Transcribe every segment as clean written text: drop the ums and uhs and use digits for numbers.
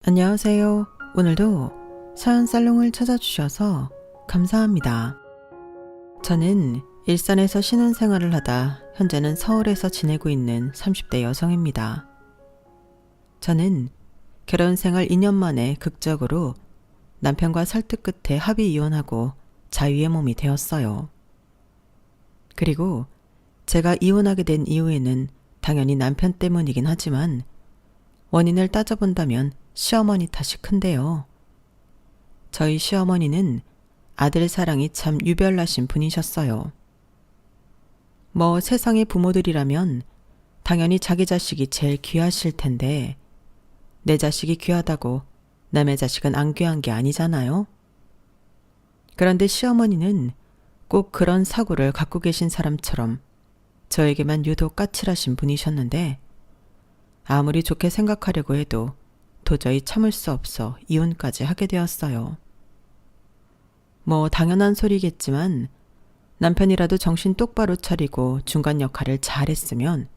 안녕하세요. 오늘도 사연 살롱을 찾아주셔서 감사합니다. 저는 일산에서 신혼생활을 하다 현재는 서울에서 지내고 있는 30대 여성입니다. 저는 결혼생활 2년 만에 극적으로 남편과 설득 끝에 합의 이혼하고 자유의 몸이 되었어요. 그리고 제가 이혼하게 된 이유에는 당연히 남편 때문이긴 하지만 원인을 따져본다면 시어머니 탓이 큰데요. 저희 시어머니는 아들 사랑이 참 유별나신 분이셨어요. 세상의 부모들이라면 당연히 자기 자식이 제일 귀하실 텐데 내 자식이 귀하다고 남의 자식은 안 귀한 게 아니잖아요. 그런데 시어머니는 꼭 그런 사고를 갖고 계신 사람처럼 저에게만 유독 까칠하신 분이셨는데 아무리 좋게 생각하려고 해도 도저히 참을 수 없어 이혼까지 하게 되었어요. 당연한 소리겠지만 남편이라도 정신 똑바로 차리고 중간 역할을 잘했으면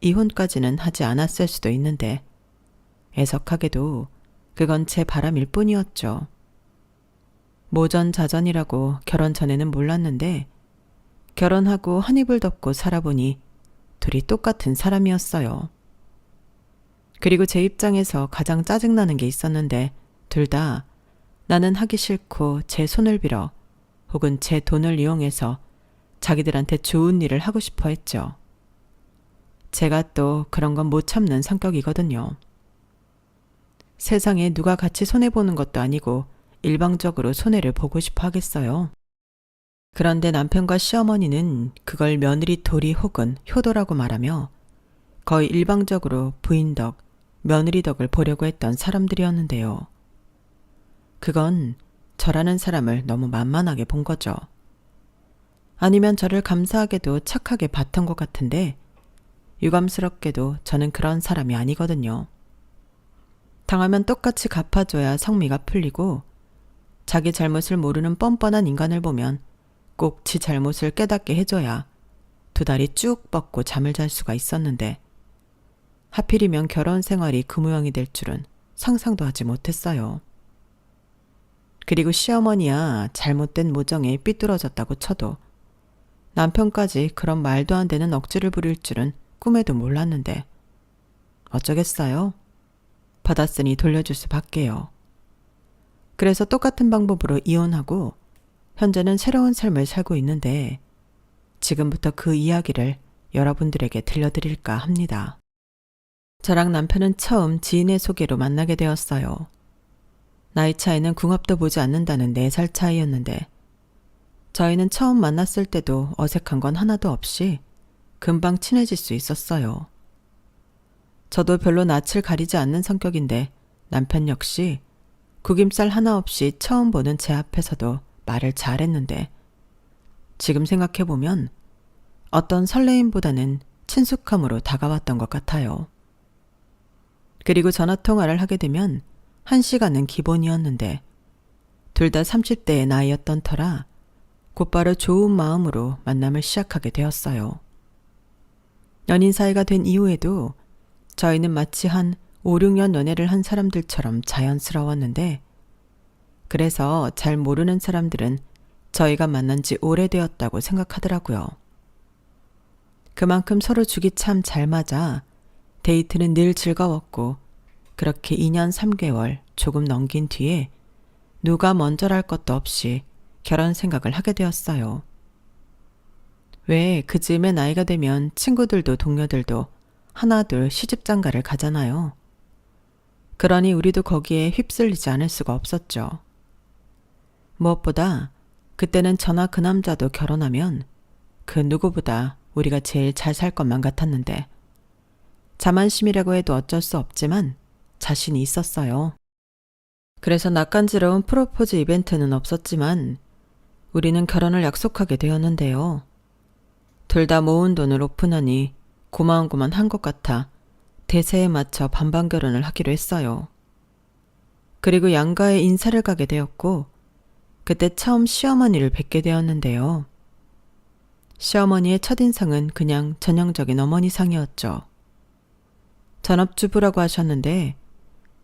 이혼까지는 하지 않았을 수도 있는데 애석하게도 그건 제 바람일 뿐이었죠. 모전자전이라고 결혼 전에는 몰랐는데 결혼하고 한 입을 덮고 살아보니 둘이 똑같은 사람이었어요. 그리고 제 입장에서 가장 짜증나는 게 있었는데 둘 다 나는 하기 싫고 제 손을 빌어 혹은 제 돈을 이용해서 자기들한테 좋은 일을 하고 싶어 했죠. 제가 또 그런 건 못 참는 성격이거든요. 세상에 누가 같이 손해보는 것도 아니고 일방적으로 손해를 보고 싶어 하겠어요. 그런데 남편과 시어머니는 그걸 며느리 도리 혹은 효도라고 말하며 거의 일방적으로 부인 덕, 며느리 덕을 보려고 했던 사람들이었는데요. 그건 저라는 사람을 너무 만만하게 본 거죠. 아니면 저를 감사하게도 착하게 봤던 것 같은데 유감스럽게도 저는 그런 사람이 아니거든요. 당하면 똑같이 갚아줘야 성미가 풀리고 자기 잘못을 모르는 뻔뻔한 인간을 보면 꼭 지 잘못을 깨닫게 해줘야 두 다리 쭉 뻗고 잠을 잘 수가 있었는데 하필이면 결혼 생활이 그 모양이 될 줄은 상상도 하지 못했어요. 그리고 시어머니야 잘못된 모정에 삐뚤어졌다고 쳐도 남편까지 그런 말도 안 되는 억지를 부릴 줄은 꿈에도 몰랐는데 어쩌겠어요? 받았으니 돌려줄 수밖에요. 그래서 똑같은 방법으로 이혼하고 현재는 새로운 삶을 살고 있는데 지금부터 그 이야기를 여러분들에게 들려드릴까 합니다. 저랑 남편은 처음 지인의 소개로 만나게 되었어요. 나이 차이는 궁합도 보지 않는다는 4살 차이였는데 저희는 처음 만났을 때도 어색한 건 하나도 없이 금방 친해질 수 있었어요. 저도 별로 낯을 가리지 않는 성격인데 남편 역시 구김살 하나 없이 처음 보는 제 앞에서도 말을 잘했는데 지금 생각해보면 어떤 설레임보다는 친숙함으로 다가왔던 것 같아요. 그리고 전화통화를 하게 되면 1시간은 기본이었는데 둘 다 30대의 나이였던 터라 곧바로 좋은 마음으로 만남을 시작하게 되었어요. 연인 사이가 된 이후에도 저희는 마치 한 5, 6년 연애를 한 사람들처럼 자연스러웠는데 그래서 잘 모르는 사람들은 저희가 만난 지 오래되었다고 생각하더라고요. 그만큼 서로 죽이 참 잘 맞아 데이트는 늘 즐거웠고 그렇게 2년 3개월 조금 넘긴 뒤에 누가 먼저랄 것도 없이 결혼 생각을 하게 되었어요. 왜 그 즈음에 나이가 되면 친구들도 동료들도 하나둘 시집장가를 가잖아요. 그러니 우리도 거기에 휩쓸리지 않을 수가 없었죠. 무엇보다 그때는 저나 그 남자도 결혼하면 그 누구보다 우리가 제일 잘 살 것만 같았는데 자만심이라고 해도 어쩔 수 없지만 자신이 있었어요. 그래서 낯간지러운 프로포즈 이벤트는 없었지만 우리는 결혼을 약속하게 되었는데요. 둘 다 모은 돈을 오픈하니 고만고만 한 것 같아 대세에 맞춰 반반 결혼을 하기로 했어요. 그리고 양가에 인사를 가게 되었고 그때 처음 시어머니를 뵙게 되었는데요. 시어머니의 첫인상은 그냥 전형적인 어머니상이었죠. 전업주부라고 하셨는데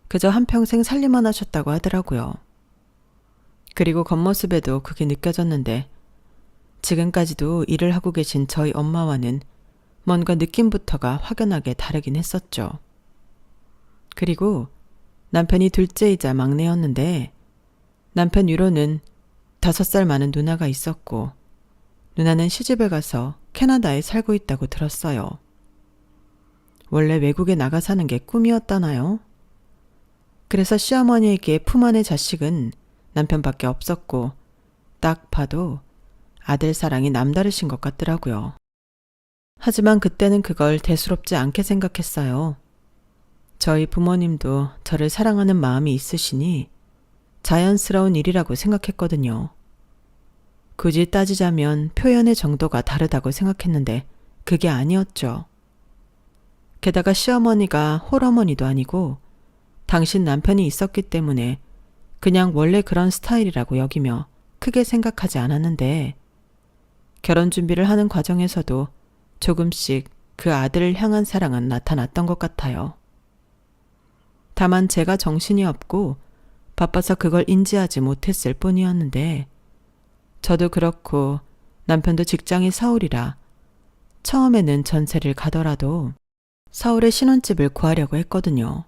그저 한평생 살림만 하셨다고 하더라고요. 그리고 겉모습에도 그게 느껴졌는데 지금까지도 일을 하고 계신 저희 엄마와는 뭔가 느낌부터가 확연하게 다르긴 했었죠. 그리고 남편이 둘째이자 막내였는데 남편 위로는 5살 많은 누나가 있었고 누나는 시집을 가서 캐나다에 살고 있다고 들었어요. 원래 외국에 나가 사는 게 꿈이었다나요? 그래서 시어머니에게 품 안의 자식은 남편밖에 없었고 딱 봐도 아들 사랑이 남다르신 것 같더라고요. 하지만 그때는 그걸 대수롭지 않게 생각했어요. 저희 부모님도 저를 사랑하는 마음이 있으시니 자연스러운 일이라고 생각했거든요. 굳이 따지자면 표현의 정도가 다르다고 생각했는데 그게 아니었죠. 게다가 시어머니가 홀어머니도 아니고 당신 남편이 있었기 때문에 그냥 원래 그런 스타일이라고 여기며 크게 생각하지 않았는데 결혼 준비를 하는 과정에서도 조금씩 그 아들을 향한 사랑은 나타났던 것 같아요. 다만 제가 정신이 없고 바빠서 그걸 인지하지 못했을 뿐이었는데 저도 그렇고 남편도 직장이 서울이라 처음에는 전세를 가더라도 서울에 신혼집을 구하려고 했거든요.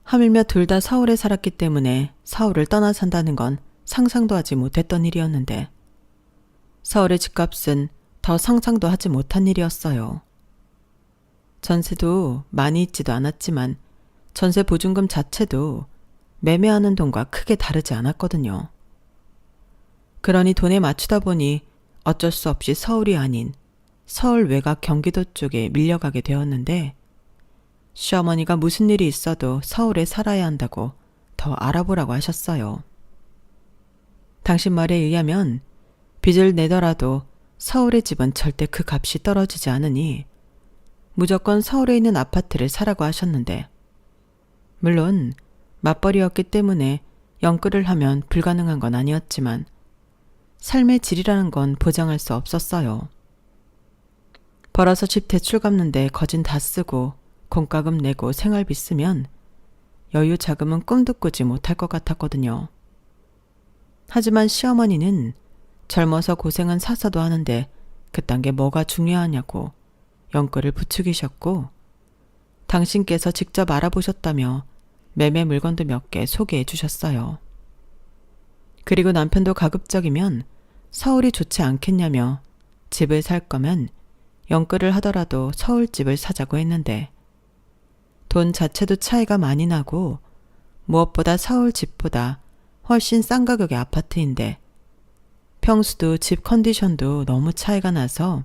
하물며 둘 다 서울에 살았기 때문에 서울을 떠나 산다는 건 상상도 하지 못했던 일이었는데 서울의 집값은 더 상상도 하지 못한 일이었어요. 전세도 많이 있지도 않았지만 전세 보증금 자체도 매매하는 돈과 크게 다르지 않았거든요. 그러니 돈에 맞추다 보니 어쩔 수 없이 서울이 아닌 서울 외곽 경기도 쪽에 밀려가게 되었는데 시어머니가 무슨 일이 있어도 서울에 살아야 한다고 더 알아보라고 하셨어요. 당신 말에 의하면 빚을 내더라도 서울의 집은 절대 그 값이 떨어지지 않으니 무조건 서울에 있는 아파트를 사라고 하셨는데 물론 맞벌이였기 때문에 영끌을 하면 불가능한 건 아니었지만 삶의 질이라는 건 보장할 수 없었어요. 벌어서 집 대출 갚는데 거진 다 쓰고 공과금 내고 생활비 쓰면 여유 자금은 꿈도 꾸지 못할 것 같았거든요. 하지만 시어머니는 젊어서 고생은 사서도 하는데 그딴 게 뭐가 중요하냐고 영끌을 부추기셨고 당신께서 직접 알아보셨다며 매매 물건도 몇 개 소개해 주셨어요. 그리고 남편도 가급적이면 서울이 좋지 않겠냐며 집을 살 거면 영끌을 하더라도 서울집을 사자고 했는데 돈 자체도 차이가 많이 나고 무엇보다 서울 집보다 훨씬 싼 가격의 아파트인데 평수도 집 컨디션도 너무 차이가 나서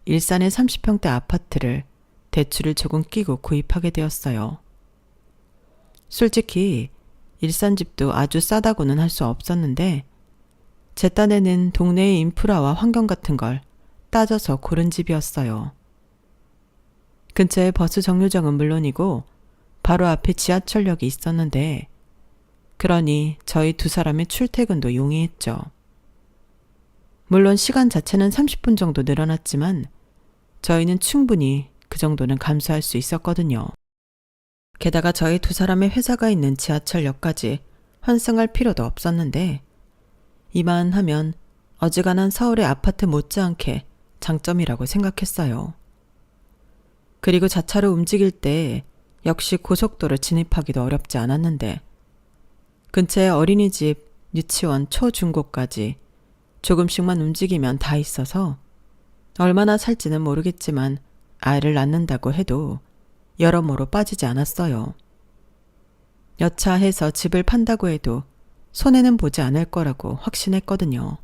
일산의 30평대 아파트를 대출을 조금 끼고 구입하게 되었어요. 솔직히 일산 집도 아주 싸다고는 할 수 없었는데 제 딴에는 동네의 인프라와 환경 같은 걸 따져서 고른 집이었어요. 근처에 버스 정류장은 물론이고 바로 앞에 지하철역이 있었는데 그러니 저희 두 사람의 출퇴근도 용이했죠. 물론 시간 자체는 30분 정도 늘어났지만 저희는 충분히 그 정도는 감수할 수 있었거든요. 게다가 저희 두 사람의 회사가 있는 지하철역까지 환승할 필요도 없었는데 이만하면 어지간한 서울의 아파트 못지않게 장점이라고 생각했어요. 그리고 자차로 움직일 때 역시 고속도로 진입하기도 어렵지 않았는데 근처에 어린이집, 유치원, 초중고까지 조금씩만 움직이면 다 있어서 얼마나 살지는 모르겠지만 아이를 낳는다고 해도 여러모로 빠지지 않았어요. 여차해서 집을 판다고 해도 손해는 보지 않을 거라고 확신했거든요.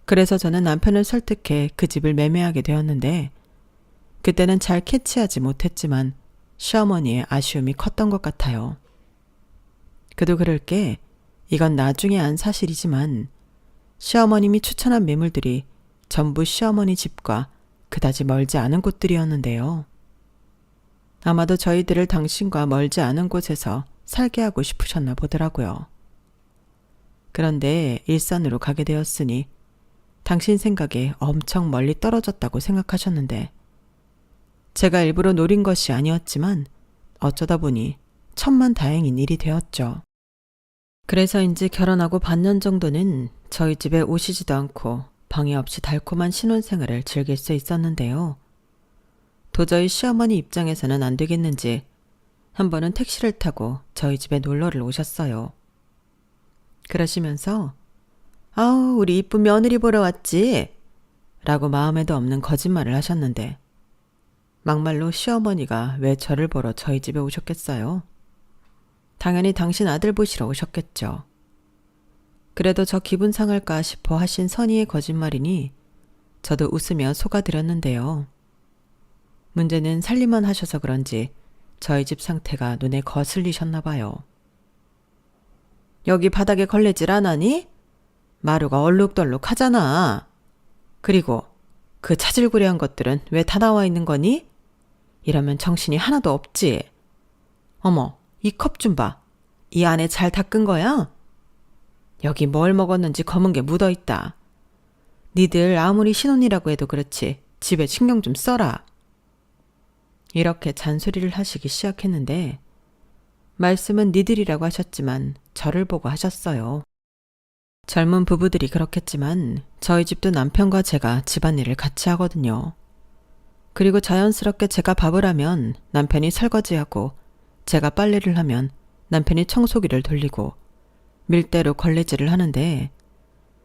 그래서 저는 남편을 설득해 그 집을 매매하게 되었는데 그때는 잘 캐치하지 못했지만 시어머니의 아쉬움이 컸던 것 같아요. 그도 그럴 게 이건 나중에 안 사실이지만 시어머님이 추천한 매물들이 전부 시어머니 집과 그다지 멀지 않은 곳들이었는데요. 아마도 저희들을 당신과 멀지 않은 곳에서 살게 하고 싶으셨나 보더라고요. 그런데 일산으로 가게 되었으니 당신 생각에 엄청 멀리 떨어졌다고 생각하셨는데 제가 일부러 노린 것이 아니었지만 어쩌다 보니 천만다행인 일이 되었죠. 그래서인지 결혼하고 반년 정도는 저희 집에 오시지도 않고 방해 없이 달콤한 신혼생활을 즐길 수 있었는데요. 도저히 시어머니 입장에서는 안 되겠는지 한 번은 택시를 타고 저희 집에 놀러를 오셨어요. 그러시면서 아우 우리 이쁜 며느리 보러 왔지? 라고 마음에도 없는 거짓말을 하셨는데 막말로 시어머니가 왜 저를 보러 저희 집에 오셨겠어요? 당연히 당신 아들 보시러 오셨겠죠. 그래도 저 기분 상할까 싶어 하신 선의의 거짓말이니 저도 웃으며 속아드렸는데요. 문제는 살림만 하셔서 그런지 저희 집 상태가 눈에 거슬리셨나 봐요. 여기 바닥에 걸레질 안 하니? 마루가 얼룩덜룩 하잖아. 그리고 그 차질구레한 것들은 왜 다 나와 있는 거니? 이러면 정신이 하나도 없지. 어머, 이 컵 좀 봐. 이 안에 잘 닦은 거야? 여기 뭘 먹었는지 검은 게 묻어있다. 니들 아무리 신혼이라고 해도 그렇지 집에 신경 좀 써라. 이렇게 잔소리를 하시기 시작했는데 말씀은 니들이라고 하셨지만 저를 보고 하셨어요. 젊은 부부들이 그렇겠지만 저희 집도 남편과 제가 집안일을 같이 하거든요. 그리고 자연스럽게 제가 밥을 하면 남편이 설거지하고 제가 빨래를 하면 남편이 청소기를 돌리고 밀대로 걸레질을 하는데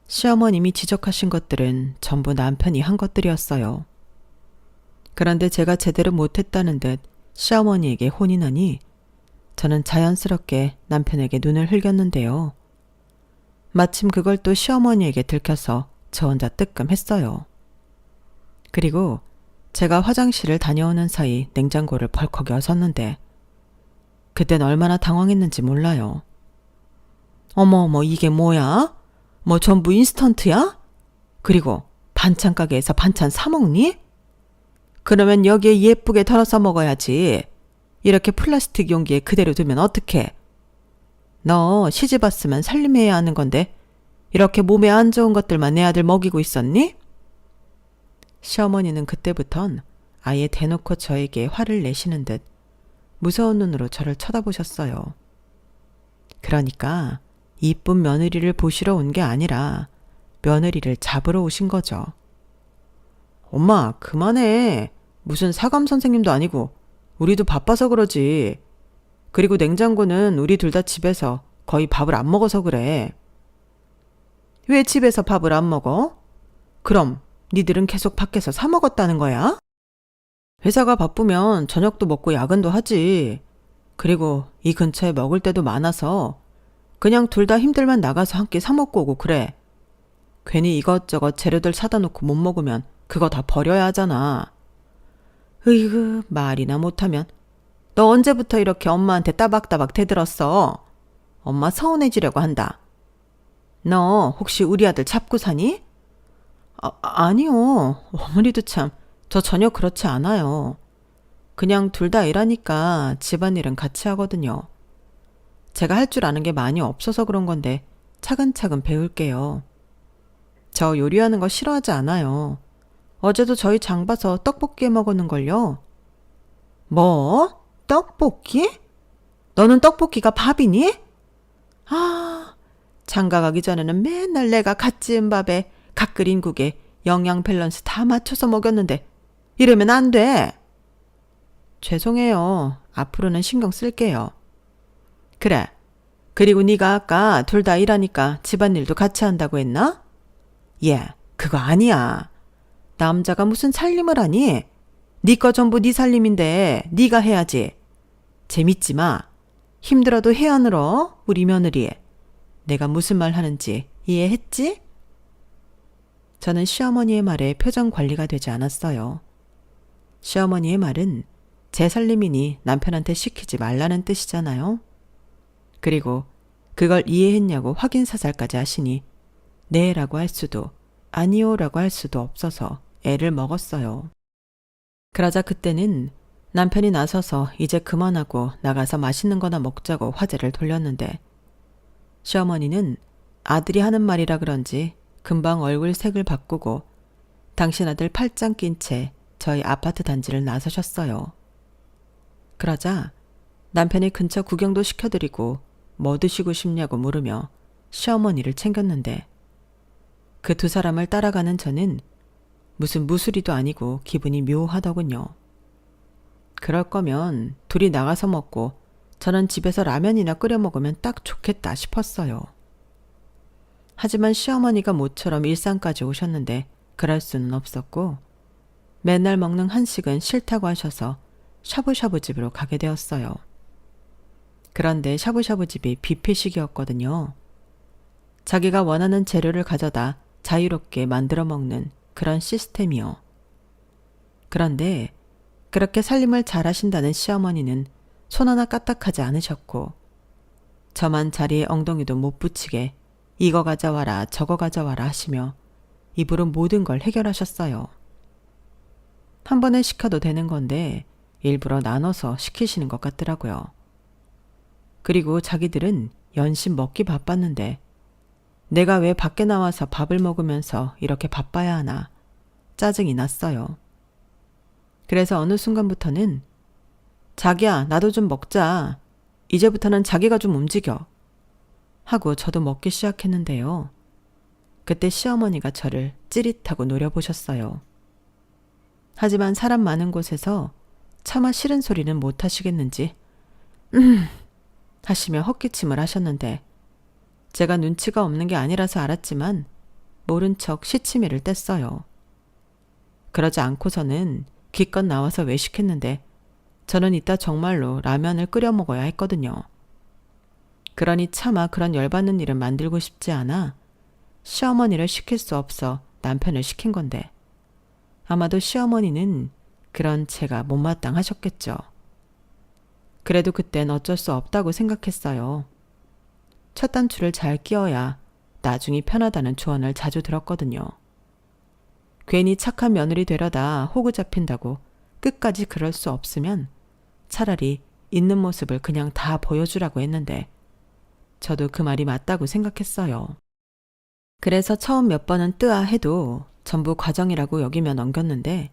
시어머님이 지적하신 것들은 전부 남편이 한 것들이었어요. 그런데 제가 제대로 못했다는 듯 시어머니에게 혼이 나니 저는 자연스럽게 남편에게 눈을 흘겼는데요. 마침 그걸 또 시어머니에게 들켜서 저 혼자 뜨끔했어요. 그리고 제가 화장실을 다녀오는 사이 냉장고를 벌컥 여섰는데 그땐 얼마나 당황했는지 몰라요. 어머 이게 뭐야? 뭐 전부 인스턴트야? 그리고 반찬 가게에서 반찬 사 먹니? 그러면 여기에 예쁘게 덜어서 먹어야지. 이렇게 플라스틱 용기에 그대로 두면 어떡해? 너 시집 왔으면 살림해야 하는 건데 이렇게 몸에 안 좋은 것들만 내 아들 먹이고 있었니? 시어머니는 그때부턴 아예 대놓고 저에게 화를 내시는 듯 무서운 눈으로 저를 쳐다보셨어요. 그러니까 이쁜 며느리를 보시러 온 게 아니라 며느리를 잡으러 오신 거죠. 엄마 그만해. 무슨 사감 선생님도 아니고 우리도 바빠서 그러지. 그리고 냉장고는 우리 둘 다 집에서 거의 밥을 안 먹어서 그래. 왜 집에서 밥을 안 먹어? 그럼 니들은 계속 밖에서 사 먹었다는 거야? 회사가 바쁘면 저녁도 먹고 야근도 하지. 그리고 이 근처에 먹을 데도 많아서 그냥 둘 다 힘들면 나가서 한 끼 사 먹고 오고 그래. 괜히 이것저것 재료들 사다 놓고 못 먹으면 그거 다 버려야 하잖아. 으이그 말이나 못하면 너 언제부터 이렇게 엄마한테 따박따박 대들었어? 엄마 서운해지려고 한다. 너 혹시 우리 아들 잡고 사니? 아니요. 어머니도 참 저 전혀 그렇지 않아요. 그냥 둘 다 일하니까 집안일은 같이 하거든요. 제가 할 줄 아는 게 많이 없어서 그런 건데 차근차근 배울게요. 저 요리하는 거 싫어하지 않아요. 어제도 저희 장 봐서 떡볶이 해 먹었는걸요. 뭐? 떡볶이? 너는 떡볶이가 밥이니? 아, 장가 가기 전에는 맨날 내가 갓 지은 밥에 갓 끓인 국에 영양 밸런스 다 맞춰서 먹였는데 이러면 안 돼. 죄송해요. 앞으로는 신경 쓸게요. 그래. 그리고 네가 아까 둘 다 일하니까 집안일도 같이 한다고 했나? 예, 그거 아니야. 남자가 무슨 살림을 하니? 네 거 전부 네 살림인데 네가 해야지. 재밌지 마. 힘들어도 해야 늘어, 우리 며느리. 내가 무슨 말 하는지 이해했지? 저는 시어머니의 말에 표정 관리가 되지 않았어요. 시어머니의 말은 제 살림이니 남편한테 시키지 말라는 뜻이잖아요. 그리고 그걸 이해했냐고 확인사살까지 하시니 네라고 할 수도 아니요라고 할 수도 없어서 애를 먹었어요. 그러자 그때는 남편이 나서서 이제 그만하고 나가서 맛있는 거나 먹자고 화제를 돌렸는데 시어머니는 아들이 하는 말이라 그런지 금방 얼굴 색을 바꾸고 당신 아들 팔짱 낀 채 저희 아파트 단지를 나서셨어요. 그러자 남편이 근처 구경도 시켜드리고 뭐 드시고 싶냐고 물으며 시어머니를 챙겼는데 그 두 사람을 따라가는 저는 무슨 무술이도 아니고 기분이 묘하더군요. 그럴 거면 둘이 나가서 먹고 저는 집에서 라면이나 끓여 먹으면 딱 좋겠다 싶었어요. 하지만 시어머니가 모처럼 일산까지 오셨는데 그럴 수는 없었고 맨날 먹는 한식은 싫다고 하셔서 샤브샤브 집으로 가게 되었어요. 그런데 샤브샤브 집이 뷔페식이었거든요. 자기가 원하는 재료를 가져다 자유롭게 만들어 먹는 그런 시스템이요. 그런데 그렇게 살림을 잘하신다는 시어머니는 손 하나 까딱하지 않으셨고 저만 자리에 엉덩이도 못 붙이게 이거 가져와라 저거 가져와라 하시며 입으로 모든 걸 해결하셨어요. 한 번에 시켜도 되는 건데 일부러 나눠서 시키시는 것 같더라고요. 그리고 자기들은 연신 먹기 바빴는데 내가 왜 밖에 나와서 밥을 먹으면서 이렇게 바빠야 하나 짜증이 났어요. 그래서 어느 순간부터는 자기야 나도 좀 먹자. 이제부터는 자기가 좀 움직여. 하고 저도 먹기 시작했는데요. 그때 시어머니가 저를 찌릿하고 노려보셨어요. 하지만 사람 많은 곳에서 차마 싫은 소리는 못 하시겠는지 하시며 헛기침을 하셨는데 제가 눈치가 없는 게 아니라서 알았지만 모른 척 시치미를 뗐어요. 그러지 않고서는 기껏 나와서 외식했는데 저는 이따 정말로 라면을 끓여 먹어야 했거든요. 그러니 차마 그런 열받는 일을 만들고 싶지 않아 시어머니를 시킬 수 없어 남편을 시킨 건데 아마도 시어머니는 그런 제가 못마땅하셨겠죠. 그래도 그땐 어쩔 수 없다고 생각했어요. 첫 단추를 잘 끼워야 나중이 편하다는 조언을 자주 들었거든요. 괜히 착한 며느리 되려다 호구 잡힌다고 끝까지 그럴 수 없으면 차라리 있는 모습을 그냥 다 보여주라고 했는데 저도 그 말이 맞다고 생각했어요. 그래서 처음 몇 번은 뜨아해도 전부 과정이라고 여기며 넘겼는데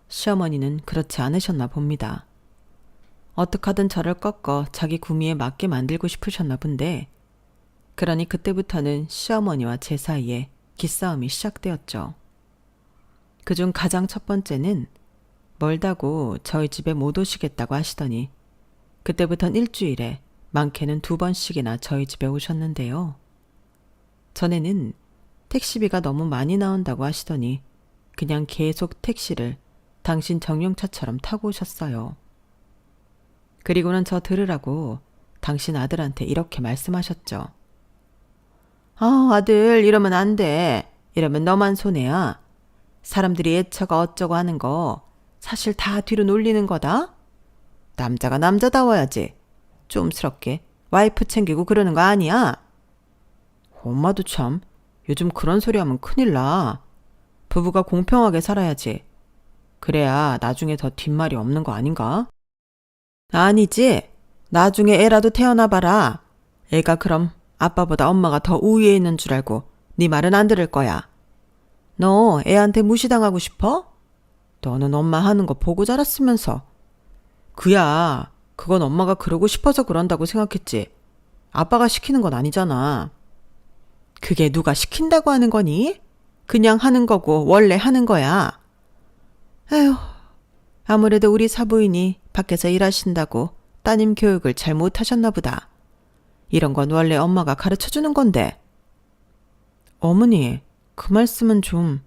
시어머니는 그렇지 않으셨나 봅니다. 어떻게 하든 저를 꺾어 자기 구미에 맞게 만들고 싶으셨나 본데 그러니 그때부터는 시어머니와 제 사이에 기싸움이 시작되었죠. 그중 가장 첫 번째는 멀다고 저희 집에 못 오시겠다고 하시더니 그때부턴 일주일에 많게는 2번씩이나 저희 집에 오셨는데요. 전에는 택시비가 너무 많이 나온다고 하시더니 그냥 계속 택시를 당신 정용차처럼 타고 오셨어요. 그리고는 저 들으라고 당신 아들한테 이렇게 말씀하셨죠. 아들 이러면 안 돼. 이러면 너만 손해야. 사람들이 애처가 어쩌고 하는 거 사실 다 뒤로 놀리는 거다. 남자가 남자다워야지. 좀스럽게 와이프 챙기고 그러는 거 아니야. 엄마도 참 요즘 그런 소리 하면 큰일 나. 부부가 공평하게 살아야지. 그래야 나중에 더 뒷말이 없는 거 아닌가? 아니지. 나중에 애라도 태어나봐라. 애가 그럼 아빠보다 엄마가 더 우위에 있는 줄 알고 네 말은 안 들을 거야. 너 애한테 무시당하고 싶어? 너는 엄마 하는 거 보고 자랐으면서. 그야 그건 엄마가 그러고 싶어서 그런다고 생각했지. 아빠가 시키는 건 아니잖아. 그게 누가 시킨다고 하는 거니? 그냥 하는 거고 원래 하는 거야. 에휴, 아무래도 우리 사부인이 밖에서 일하신다고 따님 교육을 잘 못하셨나 보다. 이런 건 원래 엄마가 가르쳐주는 건데. 어머니, 그 말씀은 좀...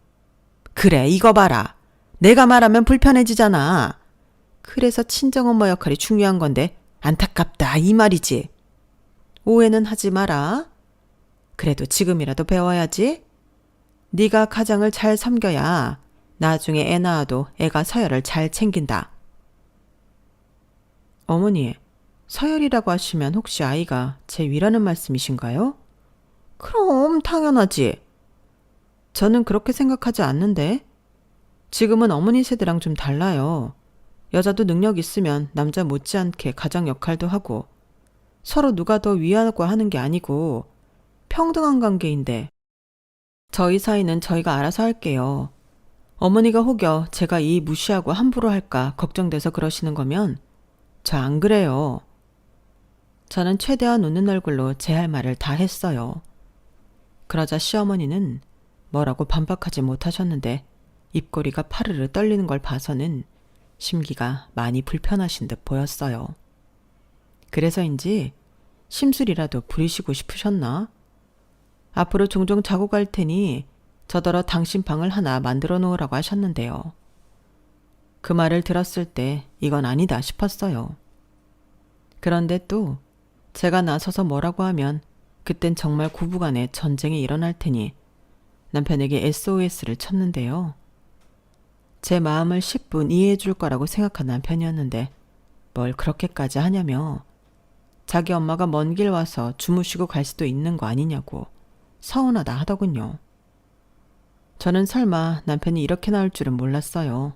그래, 이거 봐라. 내가 말하면 불편해지잖아. 그래서 친정엄마 역할이 중요한 건데 안타깝다 이 말이지. 오해는 하지 마라. 그래도 지금이라도 배워야지. 네가 가장을 잘 섬겨야 나중에 애 낳아도 애가 서열을 잘 챙긴다. 어머니, 서열이라고 하시면 혹시 아이가 제 위라는 말씀이신가요? 그럼 당연하지. 저는 그렇게 생각하지 않는데. 지금은 어머니 세대랑 좀 달라요. 여자도 능력 있으면 남자 못지않게 가장 역할도 하고 서로 누가 더 위하고 하는 게 아니고 평등한 관계인데 저희 사이는 저희가 알아서 할게요. 어머니가 혹여 제가 이 무시하고 함부로 할까 걱정돼서 그러시는 거면 저 안 그래요. 저는 최대한 웃는 얼굴로 제 할 말을 다 했어요. 그러자 시어머니는 뭐라고 반박하지 못하셨는데 입꼬리가 파르르 떨리는 걸 봐서는 심기가 많이 불편하신 듯 보였어요. 그래서인지 심술이라도 부리시고 싶으셨나? 앞으로 종종 자고 갈 테니 저더러 당신 방을 하나 만들어 놓으라고 하셨는데요. 그 말을 들었을 때 이건 아니다 싶었어요. 그런데 또 제가 나서서 뭐라고 하면 그땐 정말 부부간에 전쟁이 일어날 테니 남편에게 SOS를 쳤는데요. 제 마음을 10분 이해해 줄 거라고 생각한 남편이었는데 뭘 그렇게까지 하냐며 자기 엄마가 먼 길 와서 주무시고 갈 수도 있는 거 아니냐고 서운하다 하더군요. 저는 설마 남편이 이렇게 나올 줄은 몰랐어요.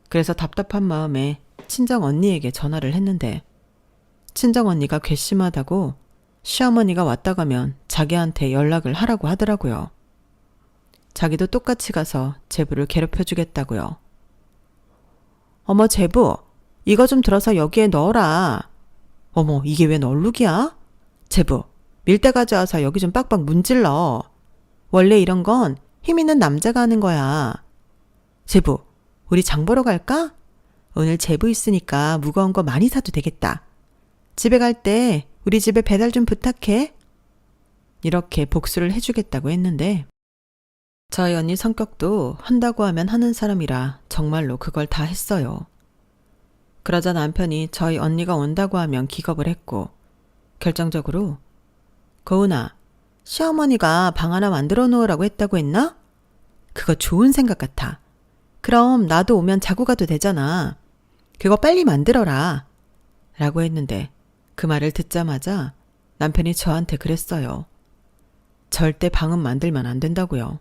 그래서 답답한 마음에 친정 언니에게 전화를 했는데 친정 언니가 괘씸하다고 시어머니가 왔다 가면 자기한테 연락을 하라고 하더라고요. 자기도 똑같이 가서 제부를 괴롭혀주겠다고요. 어머 제부, 이거 좀 들어서 여기에 넣어라. 어머 이게 웬 얼룩이야? 제부, 밀대 가져와서 여기 좀 빡빡 문질러. 원래 이런 건 힘 있는 남자가 하는 거야. 제부, 우리 장 보러 갈까? 오늘 제부 있으니까 무거운 거 많이 사도 되겠다. 집에 갈 때 우리 집에 배달 좀 부탁해. 이렇게 복수를 해주겠다고 했는데 저희 언니 성격도 한다고 하면 하는 사람이라 정말로 그걸 다 했어요. 그러자 남편이 저희 언니가 온다고 하면 기겁을 했고 결정적으로 고은아, 시어머니가 방 하나 만들어 놓으라고 했다고 했나? 그거 좋은 생각 같아. 그럼 나도 오면 자고 가도 되잖아. 그거 빨리 만들어라. 라고 했는데 그 말을 듣자마자 남편이 저한테 그랬어요. 절대 방은 만들면 안 된다고요.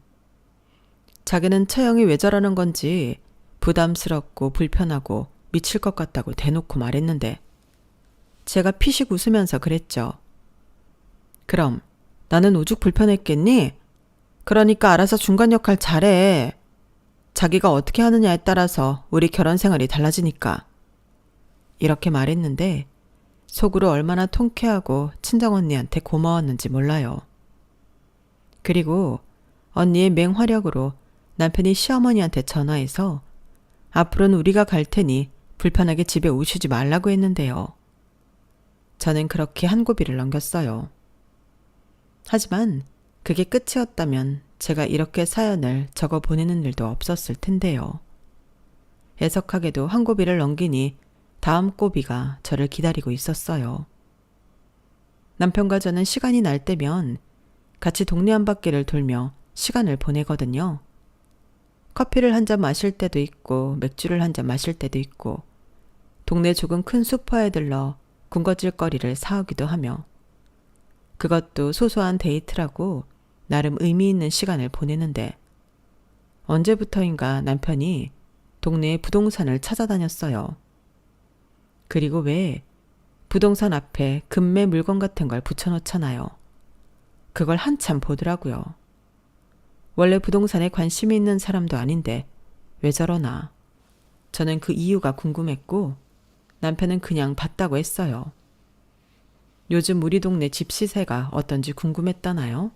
자기는 처형이 왜 저러는 건지 부담스럽고 불편하고 미칠 것 같다고 대놓고 말했는데 제가 피식 웃으면서 그랬죠. 그럼 나는 오죽 불편했겠니? 그러니까 알아서 중간 역할 잘해. 자기가 어떻게 하느냐에 따라서 우리 결혼 생활이 달라지니까. 이렇게 말했는데 속으로 얼마나 통쾌하고 친정언니한테 고마웠는지 몰라요. 그리고 언니의 맹활약으로 남편이 시어머니한테 전화해서 앞으로는 우리가 갈 테니 불편하게 집에 오시지 말라고 했는데요. 저는 그렇게 한 고비를 넘겼어요. 하지만 그게 끝이었다면 제가 이렇게 사연을 적어 보내는 일도 없었을 텐데요. 애석하게도 한 고비를 넘기니 다음 고비가 저를 기다리고 있었어요. 남편과 저는 시간이 날 때면 같이 동네 한 바퀴를 돌며 시간을 보내거든요. 커피를 한 잔 마실 때도 있고 맥주를 한 잔 마실 때도 있고 동네 조금 큰 슈퍼에 들러 군것질거리를 사오기도 하며 그것도 소소한 데이트라고 나름 의미 있는 시간을 보내는데 언제부터인가 남편이 동네에 부동산을 찾아다녔어요. 그리고 왜 부동산 앞에 금매 물건 같은 걸 붙여놓잖아요. 그걸 한참 보더라고요. 원래 부동산에 관심이 있는 사람도 아닌데 왜 저러나. 저는 그 이유가 궁금했고 남편은 그냥 봤다고 했어요. 요즘 우리 동네 집 시세가 어떤지 궁금했다나요?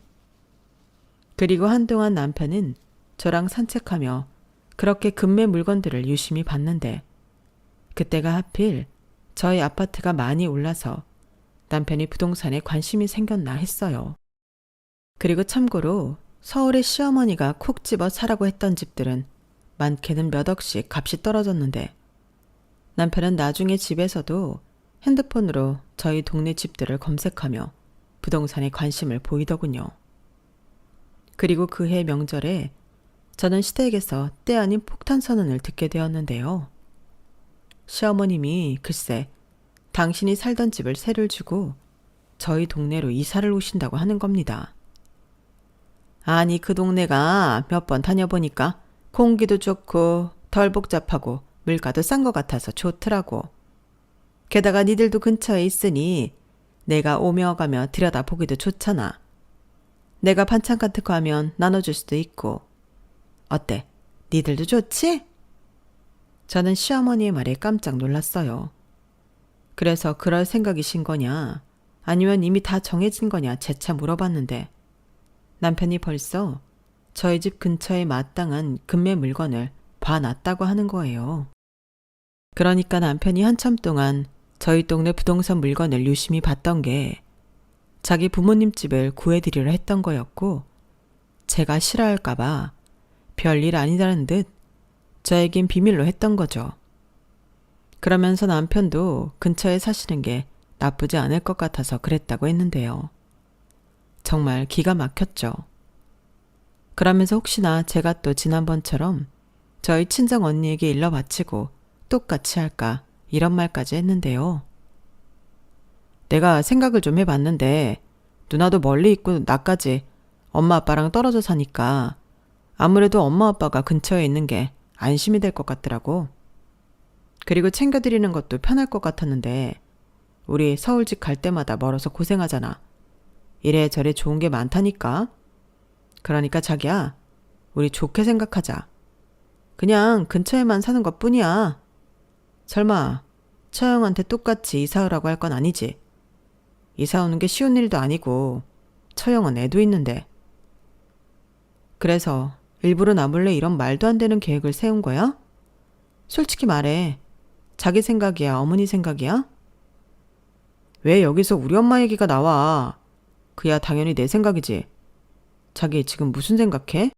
그리고 한동안 남편은 저랑 산책하며 그렇게 금매 물건들을 유심히 봤는데 그때가 하필 저희 아파트가 많이 올라서 남편이 부동산에 관심이 생겼나 했어요. 그리고 참고로 서울의 시어머니가 콕 집어 사라고 했던 집들은 많게는 몇 억씩 값이 떨어졌는데 남편은 나중에 집에서도 핸드폰으로 저희 동네 집들을 검색하며 부동산에 관심을 보이더군요. 그리고 그해 명절에 저는 시댁에서 때 아닌 폭탄 선언을 듣게 되었는데요. 시어머님이 글쎄 당신이 살던 집을 세를 주고 저희 동네로 이사를 오신다고 하는 겁니다. 아니 그 동네가 몇 번 다녀보니까 공기도 좋고 덜 복잡하고 물가도 싼 것 같아서 좋더라고. 게다가 니들도 근처에 있으니 내가 오며 가며 들여다보기도 좋잖아. 내가 반찬 같은 거 하면 나눠줄 수도 있고. 어때? 니들도 좋지? 저는 시어머니의 말에 깜짝 놀랐어요. 그래서 그럴 생각이신 거냐? 아니면 이미 다 정해진 거냐? 재차 물어봤는데 남편이 벌써 저희 집 근처에 마땅한 금매 물건을 봐놨다고 하는 거예요. 그러니까 남편이 한참 동안 저희 동네 부동산 물건을 유심히 봤던 게 자기 부모님 집을 구해드리려 했던 거였고, 제가 싫어할까봐 별일 아니다는 듯 저에겐 비밀로 했던 거죠. 그러면서 남편도 근처에 사시는 게 나쁘지 않을 것 같아서 그랬다고 했는데요. 정말 기가 막혔죠. 그러면서 혹시나 제가 또 지난번처럼 저희 친정 언니에게 일러 바치고 똑같이 할까 이런 말까지 했는데요. 내가 생각을 좀 해봤는데 누나도 멀리 있고 나까지 엄마 아빠랑 떨어져 사니까 아무래도 엄마 아빠가 근처에 있는 게 안심이 될 것 같더라고. 그리고 챙겨드리는 것도 편할 것 같았는데 우리 서울집 갈 때마다 멀어서 고생하잖아. 이래저래 좋은 게 많다니까. 그러니까 자기야, 우리 좋게 생각하자. 그냥 근처에만 사는 것 뿐이야. 설마 처형한테 똑같이 이사 오라고 할 건 아니지. 이사 오는 게 쉬운 일도 아니고 처형은 애도 있는데. 그래서 일부러 나 몰래 이런 말도 안 되는 계획을 세운 거야? 솔직히 말해. 자기 생각이야, 어머니 생각이야? 왜 여기서 우리 엄마 얘기가 나와? 그야 당연히 내 생각이지. 자기 지금 무슨 생각해?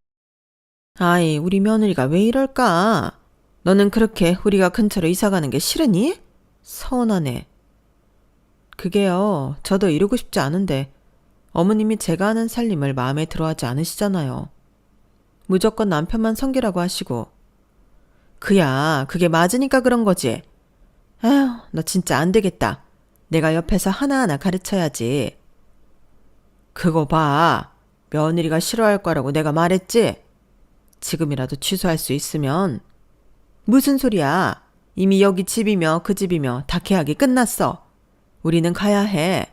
아이, 우리 며느리가 왜 이럴까? 너는 그렇게 우리가 근처로 이사 가는 게 싫으니? 서운하네. 그게요, 저도 이러고 싶지 않은데 어머님이 제가 하는 살림을 마음에 들어하지 않으시잖아요. 무조건 남편만 섬기라고 하시고. 그야, 그게 맞으니까 그런 거지. 에휴, 너 진짜 안 되겠다. 내가 옆에서 하나하나 가르쳐야지. 그거 봐. 며느리가 싫어할 거라고 내가 말했지? 지금이라도 취소할 수 있으면. 무슨 소리야. 이미 여기 집이며 그 집이며 다 계약이 끝났어. 우리는 가야 해.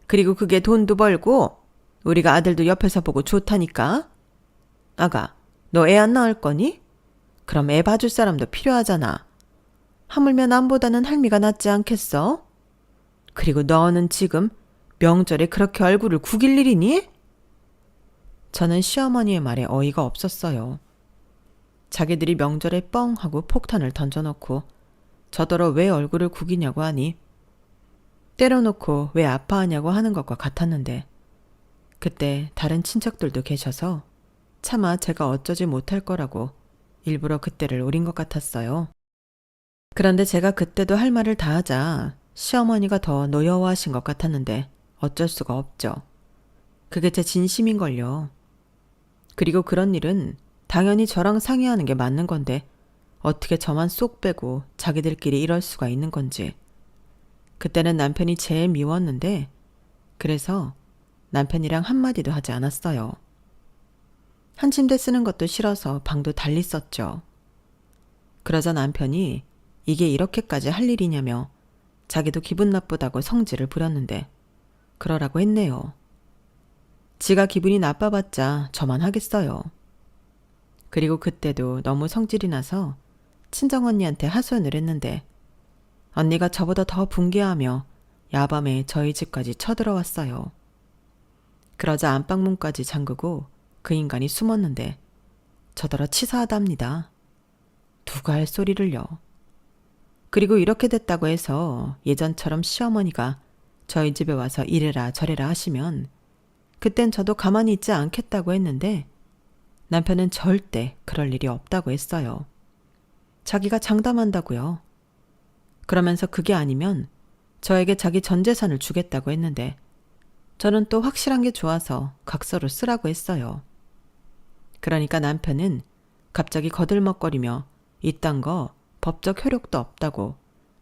그리고 그게 돈도 벌고 우리가 아들도 옆에서 보고 좋다니까. 아가, 너 애 안 낳을 거니? 그럼 애 봐줄 사람도 필요하잖아. 하물며 남보다는 할미가 낫지 않겠어? 그리고 너는 지금 명절에 그렇게 얼굴을 구길 일이니? 저는 시어머니의 말에 어이가 없었어요. 자기들이 명절에 뻥 하고 폭탄을 던져놓고 저더러 왜 얼굴을 구기냐고 하니 때려놓고 왜 아파하냐고 하는 것과 같았는데 그때 다른 친척들도 계셔서 차마 제가 어쩌지 못할 거라고 일부러 그때를 노린 것 같았어요. 그런데 제가 그때도 할 말을 다 하자 시어머니가 더 노여워하신 것 같았는데 어쩔 수가 없죠. 그게 제 진심인걸요. 그리고 그런 일은 당연히 저랑 상의하는 게 맞는 건데 어떻게 저만 쏙 빼고 자기들끼리 이럴 수가 있는 건지. 그때는 남편이 제일 미웠는데 그래서 남편이랑 한마디도 하지 않았어요. 한 침대 쓰는 것도 싫어서 방도 달리 썼죠. 그러자 남편이 이게 이렇게까지 할 일이냐며 자기도 기분 나쁘다고 성질을 부렸는데 그러라고 했네요. 지가 기분이 나빠봤자 저만 하겠어요. 그리고 그때도 너무 성질이 나서 친정언니한테 하소연을 했는데 언니가 저보다 더 분개하며 야밤에 저희 집까지 쳐들어왔어요. 그러자 안방문까지 잠그고 그 인간이 숨었는데 저더러 치사하답니다. 누가 할 소리를요. 그리고 이렇게 됐다고 해서 예전처럼 시어머니가 저희 집에 와서 이래라 저래라 하시면 그땐 저도 가만히 있지 않겠다고 했는데 남편은 절대 그럴 일이 없다고 했어요. 자기가 장담한다고요. 그러면서 그게 아니면 저에게 자기 전 재산을 주겠다고 했는데 저는 또 확실한 게 좋아서 각서로 쓰라고 했어요. 그러니까 남편은 갑자기 거들먹거리며 이딴 거 법적 효력도 없다고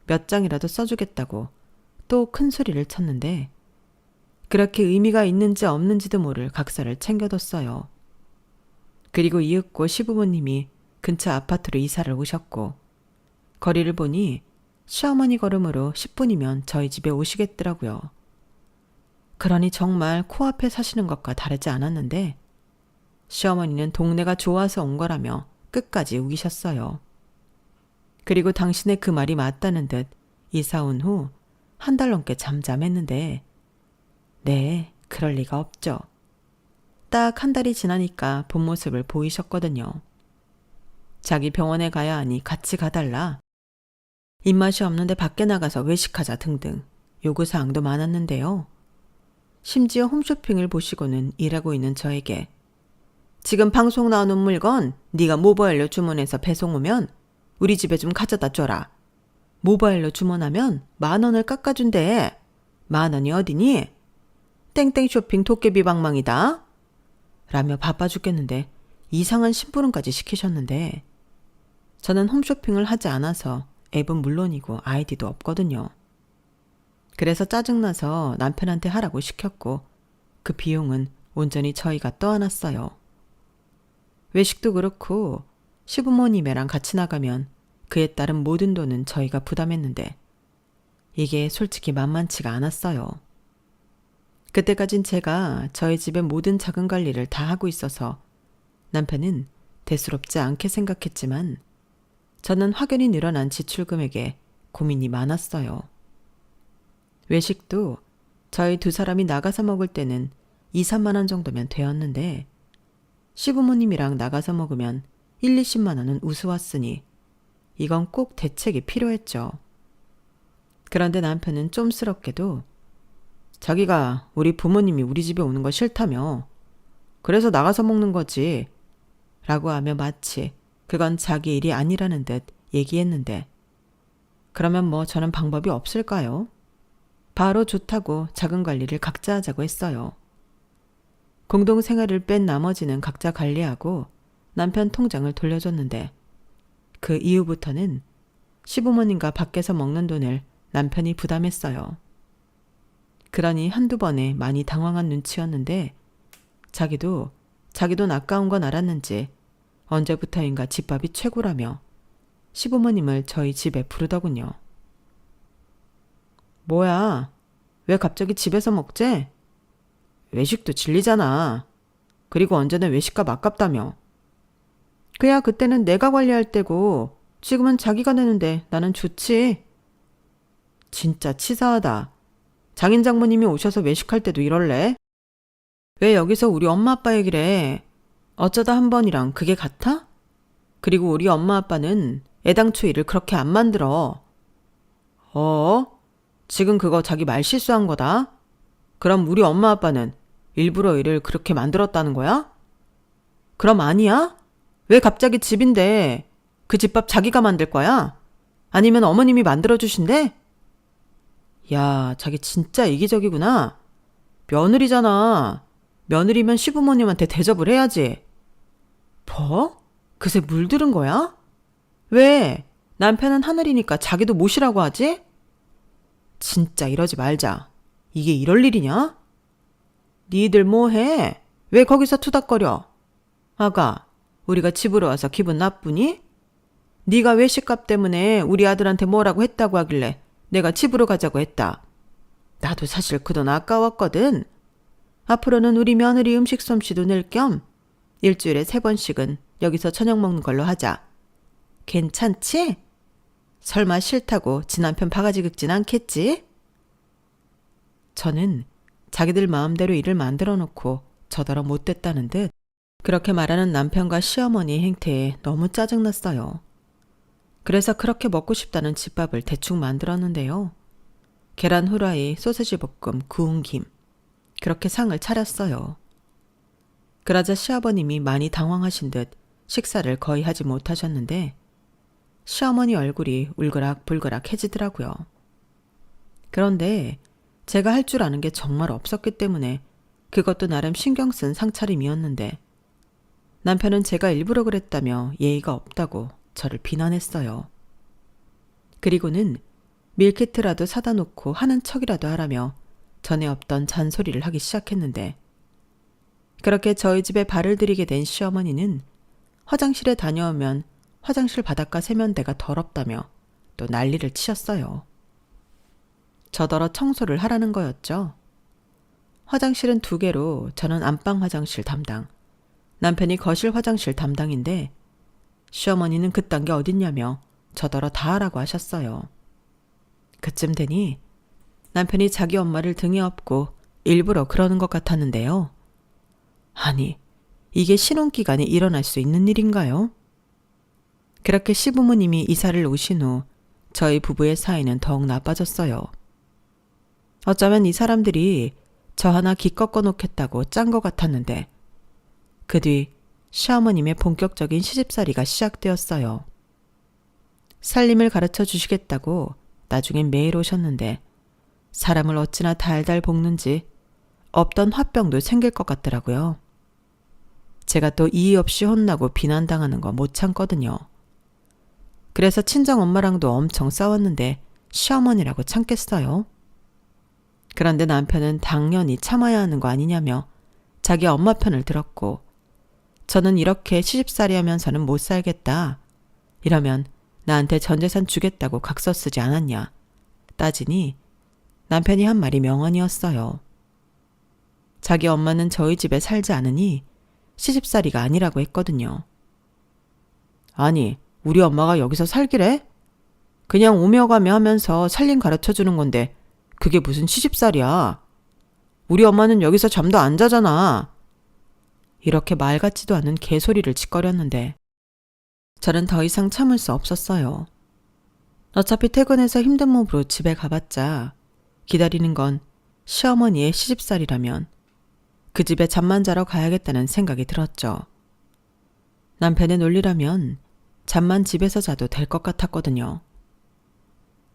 몇 장이라도 써주겠다고 또 큰 소리를 쳤는데 그렇게 의미가 있는지 없는지도 모를 각서를 챙겨뒀어요. 그리고 이윽고 시부모님이 근처 아파트로 이사를 오셨고 거리를 보니 시어머니 걸음으로 10분이면 저희 집에 오시겠더라고요. 그러니 정말 코앞에 사시는 것과 다르지 않았는데 시어머니는 동네가 좋아서 온 거라며 끝까지 우기셨어요. 그리고 당신의 그 말이 맞다는 듯 이사 온 후 한 달 넘게 잠잠했는데 네, 그럴 리가 없죠. 딱 한 달이 지나니까 본 모습을 보이셨거든요. 자기 병원에 가야 하니 같이 가달라. 입맛이 없는데 밖에 나가서 외식하자 등등 요구사항도 많았는데요. 심지어 홈쇼핑을 보시고는 일하고 있는 저에게 지금 방송 나오는 물건 네가 모바일로 주문해서 배송 오면 우리 집에 좀 가져다 줘라. 모바일로 주문하면 10,000원을 깎아준대. 10,000원이 어디니? 땡땡 쇼핑 도깨비 방망이다. 라며 바빠 죽겠는데 이상한 심부름까지 시키셨는데 저는 홈쇼핑을 하지 않아서 앱은 물론이고 아이디도 없거든요. 그래서 짜증나서 남편한테 하라고 시켰고 그 비용은 온전히 저희가 떠안았어요. 외식도 그렇고 시부모님이랑 같이 나가면 그에 따른 모든 돈은 저희가 부담했는데 이게 솔직히 만만치가 않았어요. 그때까진 제가 저희 집의 모든 자금 관리를 다 하고 있어서 남편은 대수롭지 않게 생각했지만 저는 확연히 늘어난 지출 금액에 고민이 많았어요. 외식도 저희 두 사람이 나가서 먹을 때는 2, 3만 원 정도면 되었는데 시부모님이랑 나가서 먹으면 1, 20만 원은 우스웠으니 이건 꼭 대책이 필요했죠. 그런데 남편은 쫌스럽게도 자기가 우리 부모님이 우리 집에 오는 거 싫다며 그래서 나가서 먹는 거지 라고 하며 마치 그건 자기 일이 아니라는 듯 얘기했는데 그러면 뭐 저는 방법이 없을까요? 바로 좋다고 자금 관리를 각자 하자고 했어요. 공동생활을 뺀 나머지는 각자 관리하고 남편 통장을 돌려줬는데 그 이후부터는 시부모님과 밖에서 먹는 돈을 남편이 부담했어요. 그러니 한두 번에 많이 당황한 눈치였는데 자기도 자기 돈 아까운 건 알았는지 언제부터인가 집밥이 최고라며 시부모님을 저희 집에 부르더군요. 뭐야? 왜 갑자기 집에서 먹재? 외식도 질리잖아. 그리고 언제는 외식값 아깝다며. 그야 그때는 내가 관리할 때고 지금은 자기가 내는데 나는 좋지. 진짜 치사하다. 장인 장모님이 오셔서 외식할 때도 이럴래? 왜 여기서 우리 엄마 아빠 얘기를 해? 어쩌다 한 번이랑 그게 같아? 그리고 우리 엄마 아빠는 애당초 일을 그렇게 안 만들어. 지금 그거 자기 말 실수한 거다? 그럼 우리 엄마 아빠는 일부러 일을 그렇게 만들었다는 거야? 그럼 아니야? 왜 갑자기 집인데 그 집밥 자기가 만들 거야? 아니면 어머님이 만들어주신대? 야, 자기 진짜 이기적이구나. 며느리잖아. 며느리면 시부모님한테 대접을 해야지. 뭐? 그새 물들은 거야? 왜? 남편은 하늘이니까 자기도 모시라고 하지? 진짜 이러지 말자. 이게 이럴 일이냐? 니들 뭐해? 왜 거기서 투닥거려? 아가, 우리가 집으로 와서 기분 나쁘니? 네가 외식값 때문에 우리 아들한테 뭐라고 했다고 하길래 내가 집으로 가자고 했다. 나도 사실 그 돈 아까웠거든. 앞으로는 우리 며느리 음식 솜씨도 낼 겸 일주일에 3번씩은 여기서 저녁 먹는 걸로 하자. 괜찮지? 설마 싫다고 지 남편 바가지 긁진 않겠지? 저는 자기들 마음대로 일을 만들어 놓고 저더러 못됐다는 듯 그렇게 말하는 남편과 시어머니의 행태에 너무 짜증났어요. 그래서 그렇게 먹고 싶다는 집밥을 대충 만들었는데요. 계란 후라이, 소세지 볶음, 구운 김 그렇게 상을 차렸어요. 그러자 시아버님이 많이 당황하신 듯 식사를 거의 하지 못하셨는데 시어머니 얼굴이 울그락불그락 해지더라고요. 그런데 제가 할 줄 아는 게 정말 없었기 때문에 그것도 나름 신경 쓴 상차림이었는데 남편은 제가 일부러 그랬다며 예의가 없다고 저를 비난했어요. 그리고는 밀키트라도 사다 놓고 하는 척이라도 하라며 전에 없던 잔소리를 하기 시작했는데 그렇게 저희 집에 발을 들이게 된 시어머니는 화장실에 다녀오면 화장실 바닥과 세면대가 더럽다며 또 난리를 치셨어요. 저더러 청소를 하라는 거였죠. 화장실은 2개로 저는 안방 화장실 담당, 남편이 거실 화장실 담당인데 시어머니는 그딴 게 어딨냐며 저더러 다 하라고 하셨어요. 그쯤 되니 남편이 자기 엄마를 등에 업고 일부러 그러는 것 같았는데요. 아니, 이게 신혼기간에 일어날 수 있는 일인가요? 그렇게 시부모님이 이사를 오신 후 저희 부부의 사이는 더욱 나빠졌어요. 어쩌면 이 사람들이 저 하나 기껏 꺼놓겠다고 짠 것 같았는데 그 뒤 시어머님의 본격적인 시집살이가 시작되었어요. 살림을 가르쳐 주시겠다고 나중엔 매일 오셨는데 사람을 어찌나 달달 볶는지 없던 화병도 생길 것 같더라고요. 제가 또 이의 없이 혼나고 비난당하는 거 못 참거든요. 그래서 친정엄마랑도 엄청 싸웠는데 시어머니라고 참겠어요? 그런데 남편은 당연히 참아야 하는 거 아니냐며 자기 엄마 편을 들었고 저는 이렇게 시집살이 하면서는 못 살겠다. 이러면 나한테 전 재산 주겠다고 각서 쓰지 않았냐. 따지니 남편이 한 말이 명언이었어요. 자기 엄마는 저희 집에 살지 않으니 시집살이가 아니라고 했거든요. 아니, 우리 엄마가 여기서 살기래? 그냥 오며 가며 하면서 살림 가르쳐주는 건데 그게 무슨 시집살이야. 우리 엄마는 여기서 잠도 안 자잖아. 이렇게 말 같지도 않은 개소리를 짓거렸는데 저는 더 이상 참을 수 없었어요. 어차피 퇴근해서 힘든 몸으로 집에 가봤자 기다리는 건 시어머니의 시집살이라면 그 집에 잠만 자러 가야겠다는 생각이 들었죠. 남편의 논리라면 잠만 집에서 자도 될 것 같았거든요.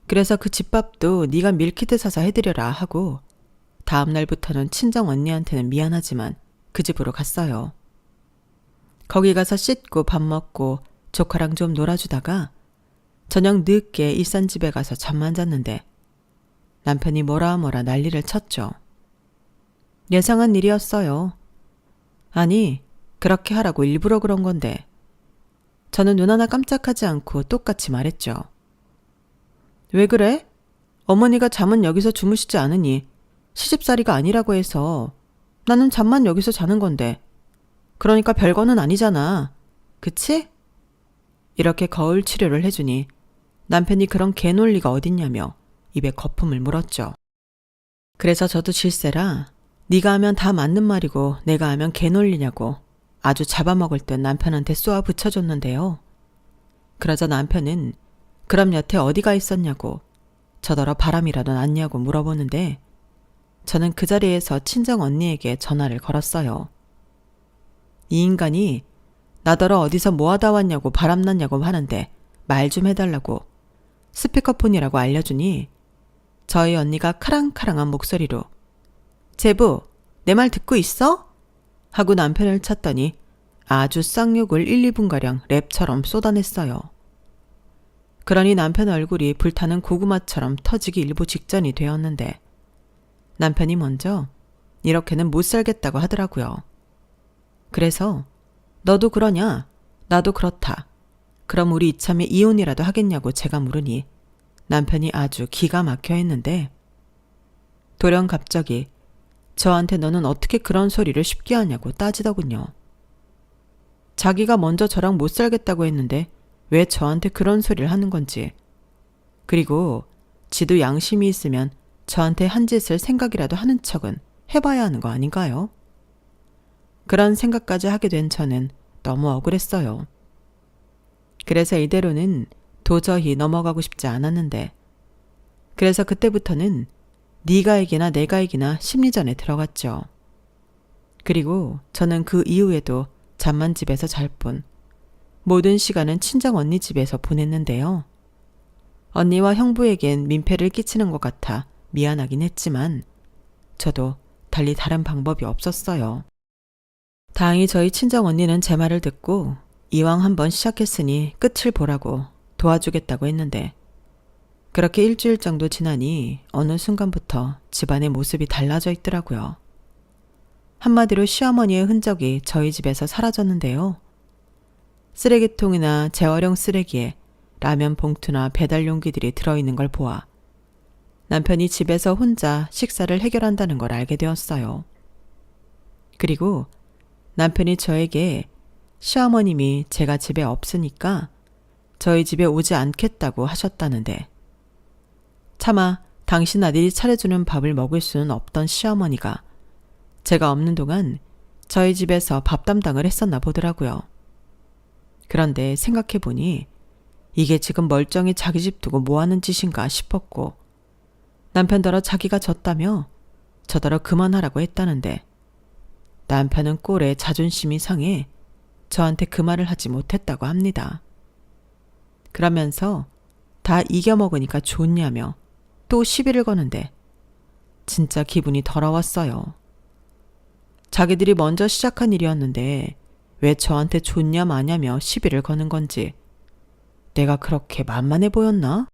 그래서 그 집밥도 네가 밀키트 사서 해드려라 하고 다음 날부터는 친정 언니한테는 미안하지만 그 집으로 갔어요. 거기 가서 씻고 밥 먹고 조카랑 좀 놀아주다가 저녁 늦게 일산 집에 가서 잠만 잤는데 남편이 뭐라 난리를 쳤죠. 예상한 일이었어요. 아니, 그렇게 하라고 일부러 그런 건데. 저는 눈 하나 깜짝하지 않고 똑같이 말했죠. 왜 그래? 어머니가 잠은 여기서 주무시지 않으니 시집살이가 아니라고 해서 나는 잠만 여기서 자는 건데. 그러니까 별거는 아니잖아. 그치? 이렇게 거울 치료를 해주니 남편이 그런 개논리가 어딨냐며 입에 거품을 물었죠. 그래서 저도 질세라 네가 하면 다 맞는 말이고 내가 하면 개논리냐고 아주 잡아먹을 듯 남편한테 쏘아 붙여줬는데요. 그러자 남편은 그럼 여태 어디가 있었냐고 저더러 바람이라도 났냐고 물어보는데 저는 그 자리에서 친정 언니에게 전화를 걸었어요. 이 인간이 나더러 어디서 뭐하다 왔냐고 바람났냐고 하는데 말 좀 해달라고 스피커폰이라고 알려주니 저희 언니가 카랑카랑한 목소리로 제부, 내 말 듣고 있어? 하고 남편을 쳤더니 아주 쌍욕을 1, 2분가량 랩처럼 쏟아냈어요. 그러니 남편 얼굴이 불타는 고구마처럼 터지기 일보 직전이 되었는데 남편이 먼저 이렇게는 못 살겠다고 하더라고요. 그래서 너도 그러냐? 나도 그렇다. 그럼 우리 이참에 이혼이라도 하겠냐고 제가 물으니 남편이 아주 기가 막혀 했는데 돌연 갑자기 저한테 너는 어떻게 그런 소리를 쉽게 하냐고 따지더군요. 자기가 먼저 저랑 못 살겠다고 했는데 왜 저한테 그런 소리를 하는 건지. 그리고 지도 양심이 있으면 저한테 한 짓을 생각이라도 하는 척은 해봐야 하는 거 아닌가요? 그런 생각까지 하게 된 저는 너무 억울했어요. 그래서 이대로는 도저히 넘어가고 싶지 않았는데 그래서 그때부터는 네가 이기나 내가 이기나 심리전에 들어갔죠. 그리고 저는 그 이후에도 잠만 집에서 잘 뿐 모든 시간은 친정 언니 집에서 보냈는데요. 언니와 형부에겐 민폐를 끼치는 것 같아 미안하긴 했지만 저도 달리 다른 방법이 없었어요. 다행히 저희 친정 언니는 제 말을 듣고 이왕 한번 시작했으니 끝을 보라고 도와주겠다고 했는데 그렇게 일주일 정도 지나니 어느 순간부터 집안의 모습이 달라져 있더라고요. 한마디로 시어머니의 흔적이 저희 집에서 사라졌는데요. 쓰레기통이나 재활용 쓰레기에 라면 봉투나 배달 용기들이 들어있는 걸 보아 남편이 집에서 혼자 식사를 해결한다는 걸 알게 되었어요. 그리고 남편이 저에게 시어머님이 제가 집에 없으니까 저희 집에 오지 않겠다고 하셨다는데 차마 당신 아들이 차려주는 밥을 먹을 수는 없던 시어머니가 제가 없는 동안 저희 집에서 밥 담당을 했었나 보더라고요. 그런데 생각해보니 이게 지금 멀쩡히 자기 집 두고 뭐하는 짓인가 싶었고, 남편더러 자기가 졌다며 저더러 그만하라고 했다는데 남편은 꼴에 자존심이 상해 저한테 그 말을 하지 못했다고 합니다. 그러면서 다 이겨먹으니까 좋냐며 또 시비를 거는데 진짜 기분이 더러웠어요. 자기들이 먼저 시작한 일이었는데 왜 저한테 좋냐 마냐며 시비를 거는 건지 내가 그렇게 만만해 보였나?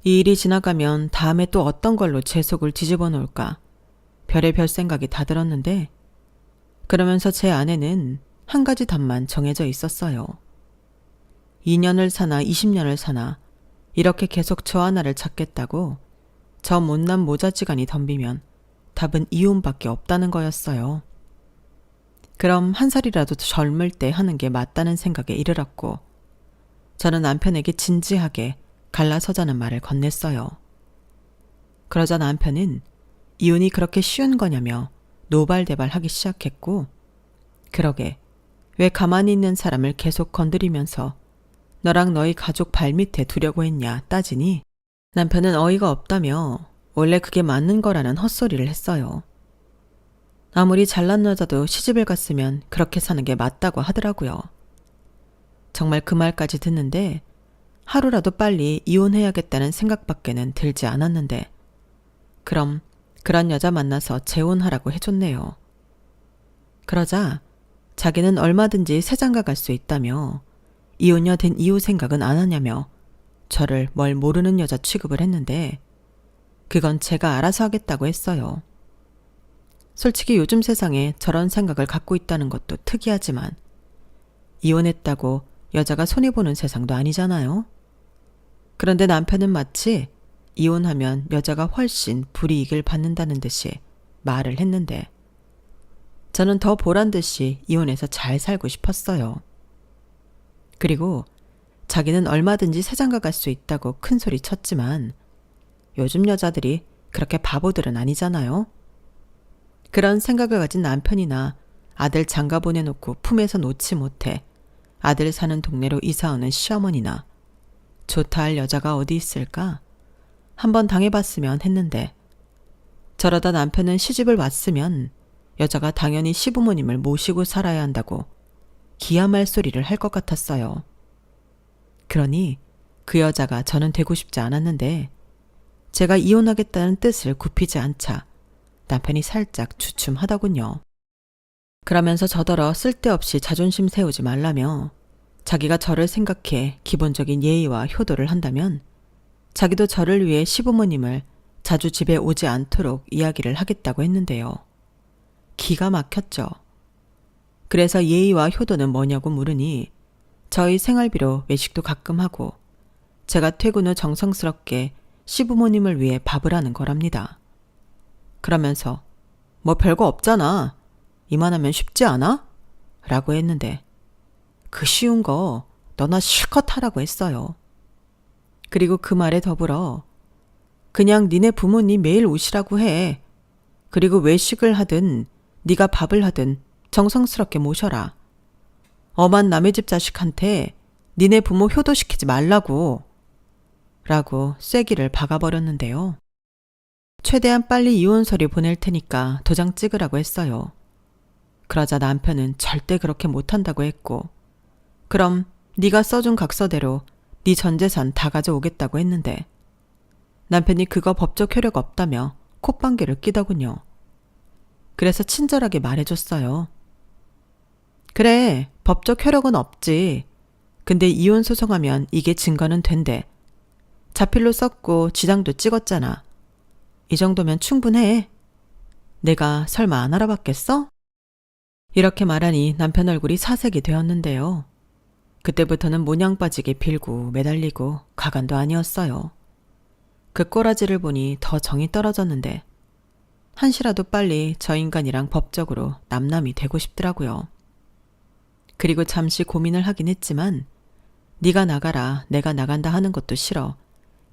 이 일이 지나가면 다음에 또 어떤 걸로 제 속을 뒤집어 놓을까 별의별 생각이 다 들었는데, 그러면서 제 안에는 한 가지 답만 정해져 있었어요. 2년을 사나 20년을 사나 이렇게 계속 저 하나를 찾겠다고 저 못난 모자지간이 덤비면 답은 이혼밖에 없다는 거였어요. 그럼 한 살이라도 젊을 때 하는 게 맞다는 생각에 이르렀고, 저는 남편에게 진지하게 갈라서자는 말을 건넸어요. 그러자 남편은 이혼이 그렇게 쉬운 거냐며 노발대발하기 시작했고, 그러게 왜 가만히 있는 사람을 계속 건드리면서 너랑 너희 가족 발밑에 두려고 했냐 따지니 남편은 어이가 없다며 원래 그게 맞는 거라는 헛소리를 했어요. 아무리 잘난 여자도 시집을 갔으면 그렇게 사는 게 맞다고 하더라고요. 정말 그 말까지 듣는데 하루라도 빨리 이혼해야겠다는 생각밖에는 들지 않았는데, 그럼 그런 여자 만나서 재혼하라고 해줬네요. 그러자 자기는 얼마든지 새장가 갈 수 있다며 이혼녀 된 이후 생각은 안 하냐며 저를 뭘 모르는 여자 취급을 했는데, 그건 제가 알아서 하겠다고 했어요. 솔직히 요즘 세상에 저런 생각을 갖고 있다는 것도 특이하지만 이혼했다고 여자가 손해보는 세상도 아니잖아요. 그런데 남편은 마치 이혼하면 여자가 훨씬 불이익을 받는다는 듯이 말을 했는데, 저는 더 보란 듯이 이혼해서 잘 살고 싶었어요. 그리고 자기는 얼마든지 새장가 갈 수 있다고 큰 소리 쳤지만 요즘 여자들이 그렇게 바보들은 아니잖아요. 그런 생각을 가진 남편이나 아들 장가 보내놓고 품에서 놓지 못해 아들 사는 동네로 이사오는 시어머니나 좋다 할 여자가 어디 있을까? 한번 당해봤으면 했는데, 저러다 남편은 시집을 왔으면 여자가 당연히 시부모님을 모시고 살아야 한다고 기야말 소리를 할 것 같았어요. 그러니 그 여자가 저는 되고 싶지 않았는데, 제가 이혼하겠다는 뜻을 굽히지 않자 남편이 살짝 주춤하더군요. 그러면서 저더러 쓸데없이 자존심 세우지 말라며 자기가 저를 생각해 기본적인 예의와 효도를 한다면 자기도 저를 위해 시부모님을 자주 집에 오지 않도록 이야기를 하겠다고 했는데요. 기가 막혔죠. 그래서 예의와 효도는 뭐냐고 물으니 저희 생활비로 외식도 가끔 하고 제가 퇴근 후 정성스럽게 시부모님을 위해 밥을 하는 거랍니다. 그러면서 뭐 별거 없잖아. 이만하면 쉽지 않아? 라고 했는데, 그 쉬운 거 너나 실컷 하라고 했어요. 그리고 그 말에 더불어 그냥 니네 부모님 매일 오시라고 해. 그리고 외식을 하든 네가 밥을 하든 정성스럽게 모셔라. 엄한 남의 집 자식한테 니네 부모 효도시키지 말라고. 라고 쐐기를 박아버렸는데요. 최대한 빨리 이혼서류 보낼 테니까 도장 찍으라고 했어요. 그러자 남편은 절대 그렇게 못한다고 했고, 그럼 네가 써준 각서대로 네 전 재산 다 가져오겠다고 했는데, 남편이 그거 법적 효력 없다며 콧방귀를 끼더군요. 그래서 친절하게 말해줬어요. 그래, 법적 효력은 없지. 근데 이혼 소송하면 이게 증거는 된대. 자필로 썼고 지장도 찍었잖아. 이 정도면 충분해. 내가 설마 안 알아봤겠어? 이렇게 말하니 남편 얼굴이 사색이 되었는데요. 그때부터는 모냥 빠지게 빌고 매달리고 가관도 아니었어요. 그 꼬라지를 보니 더 정이 떨어졌는데 한시라도 빨리 저 인간이랑 법적으로 남남이 되고 싶더라고요. 그리고 잠시 고민을 하긴 했지만 네가 나가라 내가 나간다 하는 것도 싫어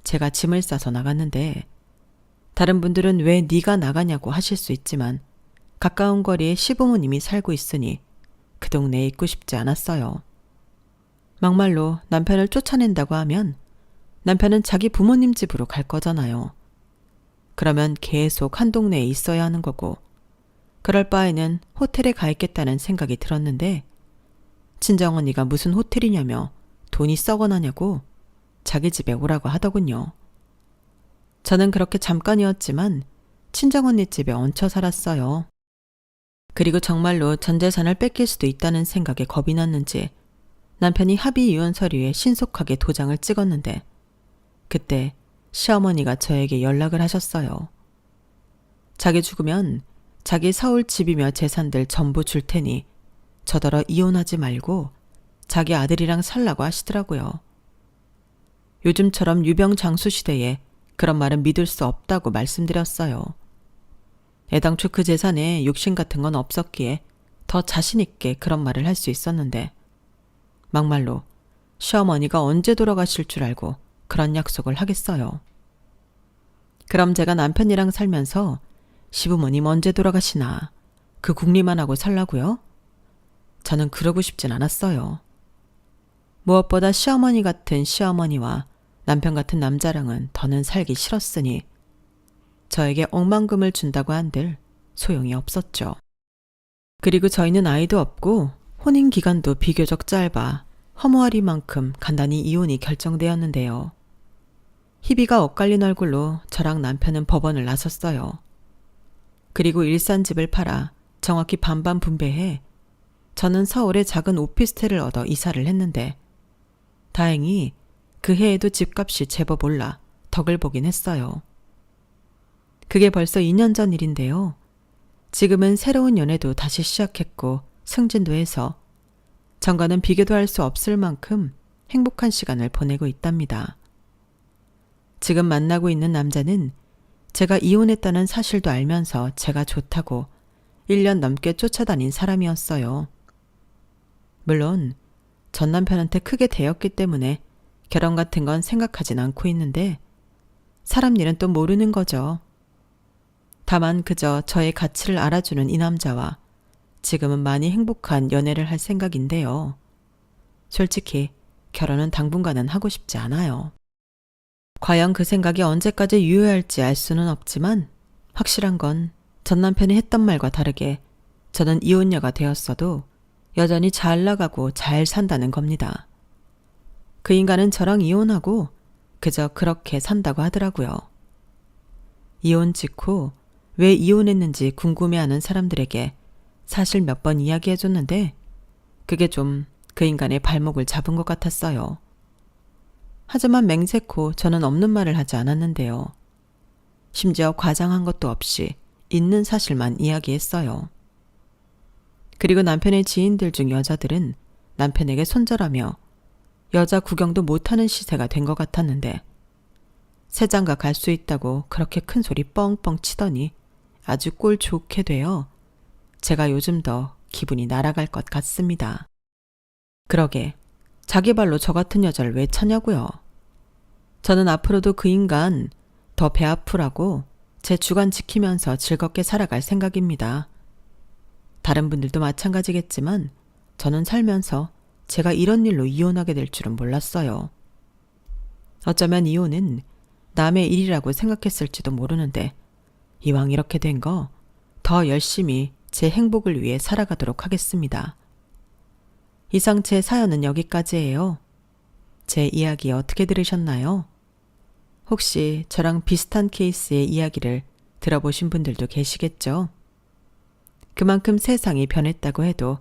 제가 짐을 싸서 나갔는데 다른 분들은 왜 네가 나가냐고 하실 수 있지만 가까운 거리에 시부모님이 살고 있으니 그 동네에 있고 싶지 않았어요. 막말로 남편을 쫓아낸다고 하면 남편은 자기 부모님 집으로 갈 거잖아요. 그러면 계속 한 동네에 있어야 하는 거고, 그럴 바에는 호텔에 가 있겠다는 생각이 들었는데 친정언니가 무슨 호텔이냐며 돈이 썩어나냐고 자기 집에 오라고 하더군요. 저는 그렇게 잠깐이었지만 친정언니 집에 얹혀 살았어요. 그리고 정말로 전 재산을 뺏길 수도 있다는 생각에 겁이 났는지 남편이 합의 이혼 서류에 신속하게 도장을 찍었는데 그때 시어머니가 저에게 연락을 하셨어요. 자기 죽으면 자기 서울 집이며 재산들 전부 줄 테니 저더러 이혼하지 말고 자기 아들이랑 살라고 하시더라고요. 요즘처럼 유병장수 시대에 그런 말은 믿을 수 없다고 말씀드렸어요. 애당초 그 재산에 욕심 같은 건 없었기에 더 자신 있게 그런 말을 할 수 있었는데 막말로 시어머니가 언제 돌아가실 줄 알고 그런 약속을 하겠어요. 그럼 제가 남편이랑 살면서 시부모님 언제 돌아가시나 그 궁리만 하고 살라고요? 저는 그러고 싶진 않았어요. 무엇보다 시어머니 같은 시어머니와 남편 같은 남자랑은 더는 살기 싫었으니 저에게 억만금을 준다고 한들 소용이 없었죠. 그리고 저희는 아이도 없고 혼인 기간도 비교적 짧아 허무하리만큼 간단히 이혼이 결정되었는데요. 희비가 엇갈린 얼굴로 저랑 남편은 법원을 나섰어요. 그리고 일산 집을 팔아 정확히 반반 분배해 저는 서울에 작은 오피스텔을 얻어 이사를 했는데 다행히 그 해에도 집값이 제법 올라 덕을 보긴 했어요. 그게 벌써 2년 전 일인데요. 지금은 새로운 연애도 다시 시작했고 승진도 해서 전과는 비교도 할 수 없을 만큼 행복한 시간을 보내고 있답니다. 지금 만나고 있는 남자는 제가 이혼했다는 사실도 알면서 제가 좋다고 1년 넘게 쫓아다닌 사람이었어요. 물론 전 남편한테 크게 대었기 때문에 결혼 같은 건 생각하진 않고 있는데 사람 일은 또 모르는 거죠. 다만 그저 저의 가치를 알아주는 이 남자와 지금은 많이 행복한 연애를 할 생각인데요. 솔직히 결혼은 당분간은 하고 싶지 않아요. 과연 그 생각이 언제까지 유효할지 알 수는 없지만 확실한 건 전 남편이 했던 말과 다르게 저는 이혼녀가 되었어도 여전히 잘 나가고 잘 산다는 겁니다. 그 인간은 저랑 이혼하고 그저 그렇게 산다고 하더라고요. 이혼 직후 왜 이혼했는지 궁금해하는 사람들에게 사실 몇 번 이야기해줬는데 그게 좀 그 인간의 발목을 잡은 것 같았어요. 하지만 맹세코 저는 없는 말을 하지 않았는데요. 심지어 과장한 것도 없이 있는 사실만 이야기했어요. 그리고 남편의 지인들 중 여자들은 남편에게 손절하며 여자 구경도 못하는 시세가 된 것 같았는데 새장가 갈 수 있다고 그렇게 큰 소리 뻥뻥 치더니 아주 꼴 좋게 되어 제가 요즘 더 기분이 날아갈 것 같습니다. 그러게 자기 발로 저 같은 여자를 왜 찾냐고요. 저는 앞으로도 그 인간 더 배 아프라고 제 주관 지키면서 즐겁게 살아갈 생각입니다. 다른 분들도 마찬가지겠지만 저는 살면서 제가 이런 일로 이혼하게 될 줄은 몰랐어요. 어쩌면 이혼은 남의 일이라고 생각했을지도 모르는데 이왕 이렇게 된 거 더 열심히 제 행복을 위해 살아가도록 하겠습니다. 이상 제 사연은 여기까지예요. 제 이야기 어떻게 들으셨나요? 혹시 저랑 비슷한 케이스의 이야기를 들어보신 분들도 계시겠죠? 그만큼 세상이 변했다고 해도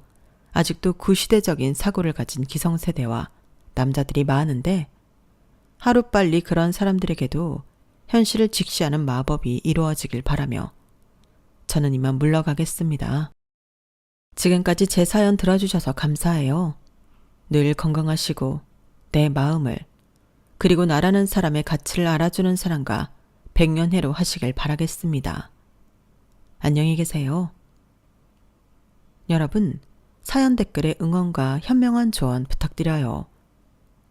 아직도 구시대적인 사고를 가진 기성세대와 남자들이 많은데 하루빨리 그런 사람들에게도 현실을 직시하는 마법이 이루어지길 바라며 저는 이만 물러가겠습니다. 지금까지 제 사연 들어주셔서 감사해요. 늘 건강하시고 내 마음을 그리고 나라는 사람의 가치를 알아주는 사람과 백년해로 하시길 바라겠습니다. 안녕히 계세요. 여러분, 사연 댓글에 응원과 현명한 조언 부탁드려요.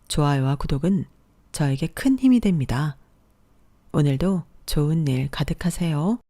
좋아요와 구독은 저에게 큰 힘이 됩니다. 오늘도 좋은 일 가득하세요.